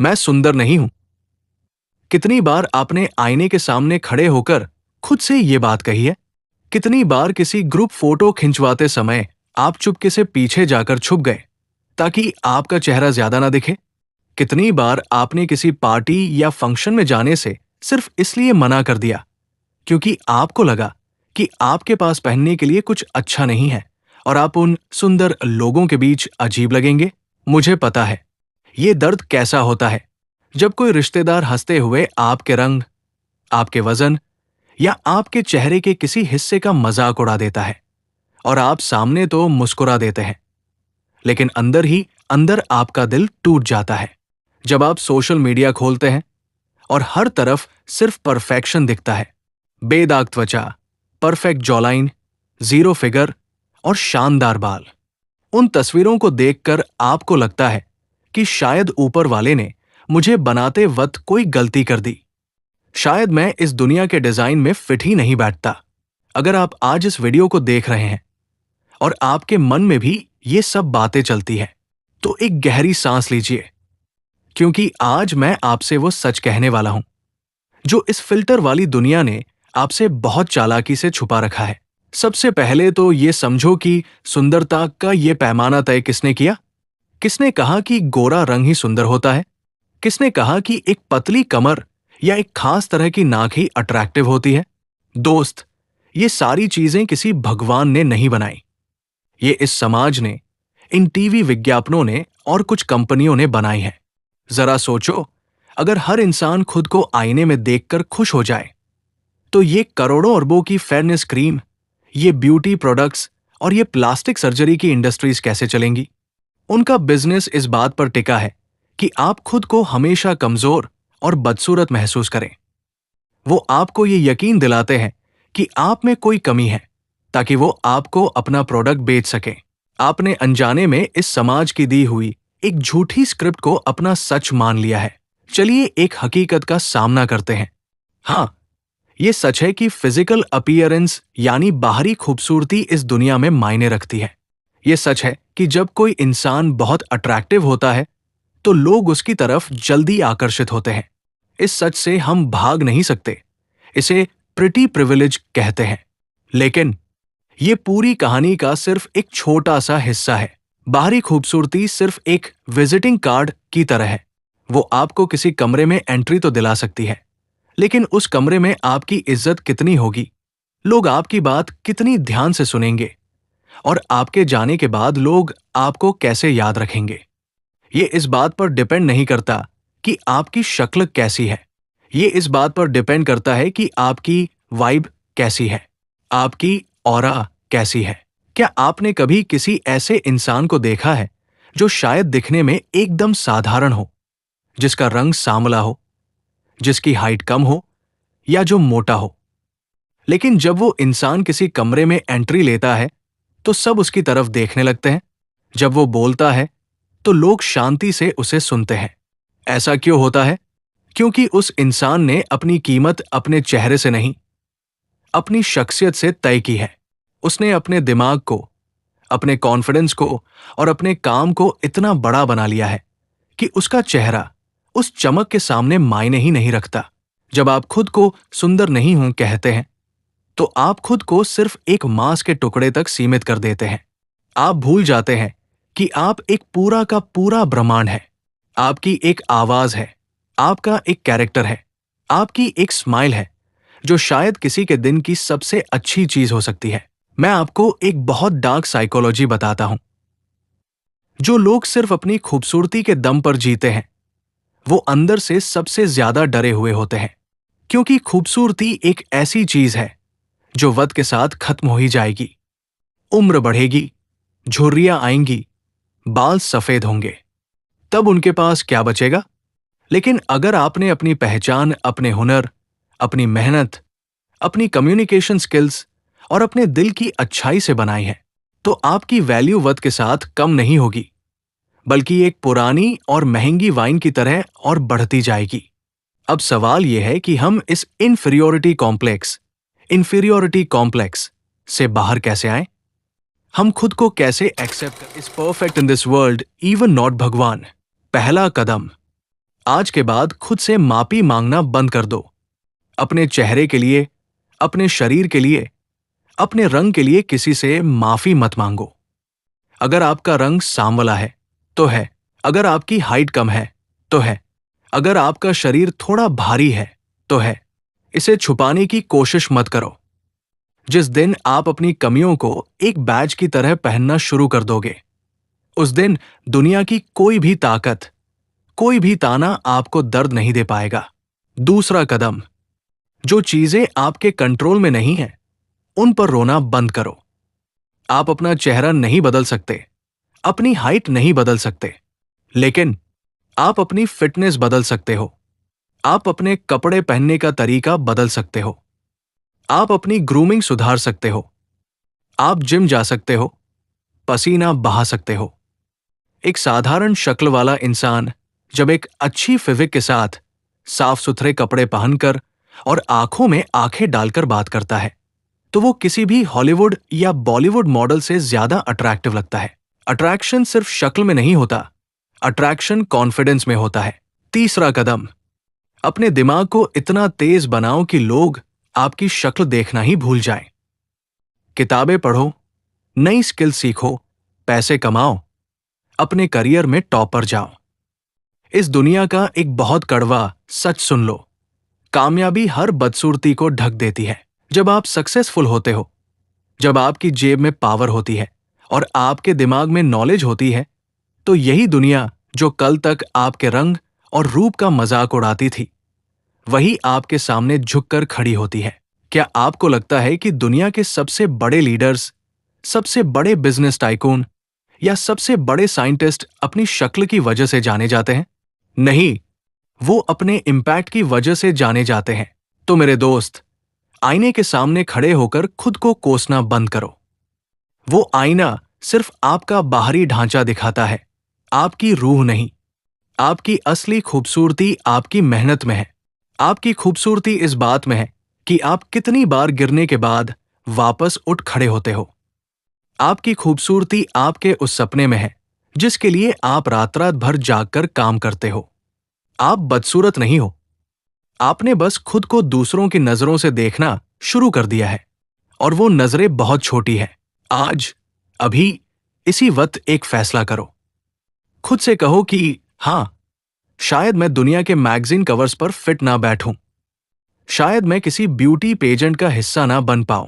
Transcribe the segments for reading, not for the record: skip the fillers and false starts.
मैं सुंदर नहीं हूं। कितनी बार आपने आईने के सामने खड़े होकर खुद से ये बात कही है? कितनी बार किसी ग्रुप फोटो खिंचवाते समय आप चुपके से पीछे जाकर छुप गए ताकि आपका चेहरा ज्यादा ना दिखे? कितनी बार आपने किसी पार्टी या फंक्शन में जाने से सिर्फ इसलिए मना कर दिया क्योंकि आपको लगा कि आपके पास पहनने के लिए कुछ अच्छा नहीं है और आप उन सुंदर लोगों के बीच अजीब लगेंगे? मुझे पता है ये दर्द कैसा होता है जब कोई रिश्तेदार हंसते हुए आपके रंग, आपके वजन या आपके चेहरे के किसी हिस्से का मजाक उड़ा देता है और आप सामने तो मुस्कुरा देते हैं, लेकिन अंदर ही अंदर आपका दिल टूट जाता है जब आप सोशल मीडिया खोलते हैं और हर तरफ सिर्फ परफेक्शन दिखता है। बेदाग त्वचा, परफेक्ट जॉलाइन, जीरो फिगर और शानदार बाल। उन तस्वीरों को देखकर आपको लगता है कि शायद ऊपर वाले ने मुझे बनाते वक्त कोई गलती कर दी। शायद मैं इस दुनिया के डिजाइन में फिट ही नहीं बैठता। अगर आप आज इस वीडियो को देख रहे हैं और आपके मन में भी ये सब बातें चलती हैं, तो एक गहरी सांस लीजिए, क्योंकि आज मैं आपसे वो सच कहने वाला हूं जो इस फिल्टर वाली दुनिया ने आपसे बहुत चालाकी से छुपा रखा है। सबसे पहले तो ये समझो कि सुंदरता का ये पैमाना तय किसने किया? किसने कहा कि गोरा रंग ही सुंदर होता है? किसने कहा कि एक पतली कमर या एक खास तरह की नाक ही अट्रैक्टिव होती है? दोस्त, ये सारी चीजें किसी भगवान ने नहीं बनाई। ये इस समाज ने, इन टीवी विज्ञापनों ने और कुछ कंपनियों ने बनाई है। जरा सोचो, अगर हर इंसान खुद को आईने में देखकर खुश हो जाए, तो ये करोड़ों अरबों की फेयरनेस क्रीम, ये ब्यूटी प्रोडक्ट्स और ये प्लास्टिक सर्जरी की इंडस्ट्रीज कैसे चलेंगी? उनका बिजनेस इस बात पर टिका है कि आप खुद को हमेशा कमजोर और बदसूरत महसूस करें। वो आपको ये यकीन दिलाते हैं कि आप में कोई कमी है ताकि वो आपको अपना प्रोडक्ट बेच सकें। आपने अनजाने में इस समाज की दी हुई एक झूठी स्क्रिप्ट को अपना सच मान लिया है। चलिए एक हकीकत का सामना करते हैं। हाँ, ये सच है कि फिजिकल अपीयरेंस यानी बाहरी खूबसूरती इस दुनिया में मायने रखती है। ये सच है कि जब कोई इंसान बहुत अट्रैक्टिव होता है तो लोग उसकी तरफ जल्दी आकर्षित होते हैं। इस सच से हम भाग नहीं सकते। इसे प्रिटी प्रिविलेज कहते हैं। लेकिन ये पूरी कहानी का सिर्फ एक छोटा सा हिस्सा है। बाहरी खूबसूरती सिर्फ एक विजिटिंग कार्ड की तरह है। वो आपको किसी कमरे में एंट्री तो दिला सकती है, लेकिन उस कमरे में आपकी इज्जत कितनी होगी, लोग आपकी बात कितनी ध्यान से सुनेंगे और आपके जाने के बाद लोग आपको कैसे याद रखेंगे, ये इस बात पर डिपेंड नहीं करता कि आपकी शक्ल कैसी है। ये इस बात पर डिपेंड करता है कि आपकी वाइब कैसी है, आपकी ऑरा कैसी है। क्या आपने कभी किसी ऐसे इंसान को देखा है जो शायद दिखने में एकदम साधारण हो, जिसका रंग सांवला हो, जिसकी हाइट कम हो या जो मोटा हो, लेकिन जब वो इंसान किसी कमरे में एंट्री लेता है तो सब उसकी तरफ देखने लगते हैं। जब वो बोलता है तो लोग शांति से उसे सुनते हैं। ऐसा क्यों होता है? क्योंकि उस इंसान ने अपनी कीमत अपने चेहरे से नहीं, अपनी शख्सियत से तय की है। उसने अपने दिमाग को, अपने कॉन्फिडेंस को और अपने काम को इतना बड़ा बना लिया है कि उसका चेहरा उस चमक के सामने मायने ही नहीं रखता। जब आप खुद को सुंदर नहीं हूं कहते हैं, तो आप खुद को सिर्फ एक मांस के टुकड़े तक सीमित कर देते हैं। आप भूल जाते हैं कि आप एक पूरा का पूरा ब्रह्मांड है। आपकी एक आवाज है, आपका एक कैरेक्टर है, आपकी एक स्माइल है जो शायद किसी के दिन की सबसे अच्छी चीज हो सकती है। मैं आपको एक बहुत डार्क साइकोलॉजी बताता हूं। जो लोग सिर्फ अपनी खूबसूरती के दम पर जीते हैं, वो अंदर से सबसे ज्यादा डरे हुए होते हैं, क्योंकि खूबसूरती एक ऐसी चीज है जो वक्त के साथ खत्म हो ही जाएगी। उम्र बढ़ेगी, झुर्रियां आएंगी, बाल सफेद होंगे, तब उनके पास क्या बचेगा? लेकिन अगर आपने अपनी पहचान अपने हुनर, अपनी मेहनत, अपनी कम्युनिकेशन स्किल्स और अपने दिल की अच्छाई से बनाई है, तो आपकी वैल्यू वक्त के साथ कम नहीं होगी, बल्कि एक पुरानी और महंगी वाइन की तरह और बढ़ती जाएगी। अब सवाल यह है कि हम इस इंफीरियोरिटी कॉम्प्लेक्स से बाहर कैसे आएं? हम खुद को कैसे एक्सेप्ट इस perfect in this world even not भगवान? पहला कदम, आज के बाद खुद से माफी मांगना बंद कर दो। अपने चेहरे के लिए, अपने शरीर के लिए, अपने रंग के लिए किसी से माफी मत मांगो। अगर आपका रंग सांवला है तो है, अगर आपकी हाइट कम है तो है, अगर आपका शरीर थोड़ा भारी है तो है। इसे छुपाने की कोशिश मत करो। जिस दिन आप अपनी कमियों को एक बैज की तरह पहनना शुरू कर दोगे, उस दिन दुनिया की कोई भी ताकत, कोई भी ताना आपको दर्द नहीं दे पाएगा। दूसरा कदम, जो चीजें आपके कंट्रोल में नहीं हैं, उन पर रोना बंद करो। आप अपना चेहरा नहीं बदल सकते, अपनी हाइट नहीं बदल सकते, लेकिन आप अपनी फिटनेस बदल सकते हो। आप अपने कपड़े पहनने का तरीका बदल सकते हो। आप अपनी ग्रूमिंग सुधार सकते हो। आप जिम जा सकते हो, पसीना बहा सकते हो। एक साधारण शक्ल वाला इंसान जब एक अच्छी फिजिक के साथ साफ सुथरे कपड़े पहनकर और आंखों में आंखें डालकर बात करता है, तो वो किसी भी हॉलीवुड या बॉलीवुड मॉडल से ज्यादा अट्रैक्टिव लगता है। अट्रैक्शन सिर्फ शक्ल में नहीं होता, अट्रैक्शन कॉन्फिडेंस में होता है। तीसरा कदम, अपने दिमाग को इतना तेज बनाओ कि लोग आपकी शक्ल देखना ही भूल जाएं। किताबें पढ़ो, नई स्किल सीखो, पैसे कमाओ, अपने करियर में टॉपर जाओ। इस दुनिया का एक बहुत कड़वा सच सुन लो, कामयाबी हर बदसूरती को ढक देती है। जब आप सक्सेसफुल होते हो, जब आपकी जेब में पावर होती है और आपके दिमाग में नॉलेज होती है, तो यही दुनिया जो कल तक आपके रंग और रूप का मजाक उड़ाती थी, वही आपके सामने झुककर खड़ी होती है। क्या आपको लगता है कि दुनिया के सबसे बड़े लीडर्स, सबसे बड़े बिजनेस टाइकून या सबसे बड़े साइंटिस्ट अपनी शक्ल की वजह से जाने जाते हैं? नहीं, वो अपने इम्पैक्ट की वजह से जाने जाते हैं। तो मेरे दोस्त, आईने के सामने खड़े होकर खुद को कोसना बंद करो। वो आईना सिर्फ आपका बाहरी ढांचा दिखाता है, आपकी रूह नहीं। आपकी असली खूबसूरती आपकी मेहनत में है। आपकी खूबसूरती इस बात में है कि आप कितनी बार गिरने के बाद वापस उठ खड़े होते हो। आपकी खूबसूरती आपके उस सपने में है जिसके लिए आप रात रात भर जागकर काम करते हो। आप बदसूरत नहीं हो, आपने बस खुद को दूसरों की नजरों से देखना शुरू कर दिया है, और वो नजरें बहुत छोटी हैं। आज, अभी, इसी वक्त एक फैसला करो। खुद से कहो कि हाँ, शायद मैं दुनिया के मैगजीन कवर्स पर फिट ना बैठूं, शायद मैं किसी ब्यूटी पेजेंट का हिस्सा ना बन पाऊं,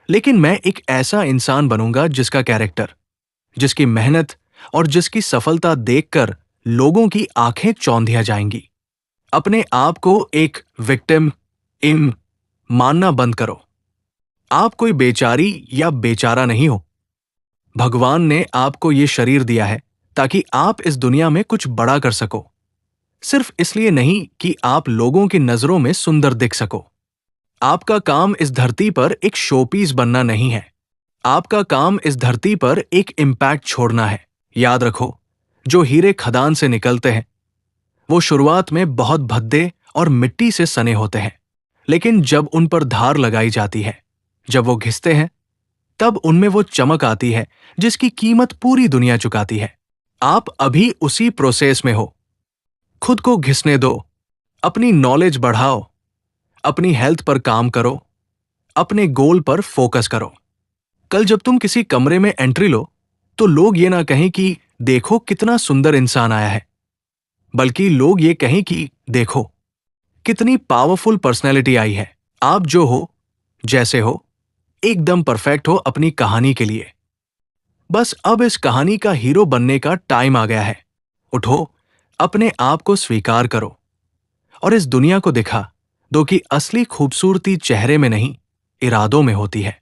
लेकिन मैं एक ऐसा इंसान बनूंगा जिसका कैरेक्टर, जिसकी मेहनत और जिसकी सफलता देखकर लोगों की आंखें चौंधिया जाएंगी। अपने आप को एक विक्टिम मानना बंद करो। आप कोई बेचारी या बेचारा नहीं हो। भगवान ने आपको ये शरीर दिया है ताकि आप इस दुनिया में कुछ बड़ा कर सको, सिर्फ इसलिए नहीं कि आप लोगों की नजरों में सुंदर दिख सको। आपका काम इस धरती पर एक शोपीस बनना नहीं है। आपका काम इस धरती पर एक इम्पैक्ट छोड़ना है। याद रखो, जो हीरे खदान से निकलते हैं, वो शुरुआत में बहुत भद्दे और मिट्टी से सने होते हैं, लेकिन जब उन पर धार लगाई जाती है, जब वो घिसते हैं, तब उनमें वो चमक आती है जिसकी कीमत पूरी दुनिया चुकाती है। आप अभी उसी प्रोसेस में हो। खुद को घिसने दो, अपनी नॉलेज बढ़ाओ, अपनी हेल्थ पर काम करो, अपने गोल पर फोकस करो। कल जब तुम किसी कमरे में एंट्री लो, तो लोग ये ना कहें कि देखो कितना सुंदर इंसान आया है, बल्कि लोग ये कहें कि देखो कितनी पावरफुल पर्सनैलिटी आई है। आप जो हो, जैसे हो, एकदम परफेक्ट हो अपनी कहानी के लिए। बस अब इस कहानी का हीरो बनने का टाइम आ गया है। उठो, अपने आप को स्वीकार करो और इस दुनिया को दिखा दो कि असली खूबसूरती चेहरे में नहीं, इरादों में होती है।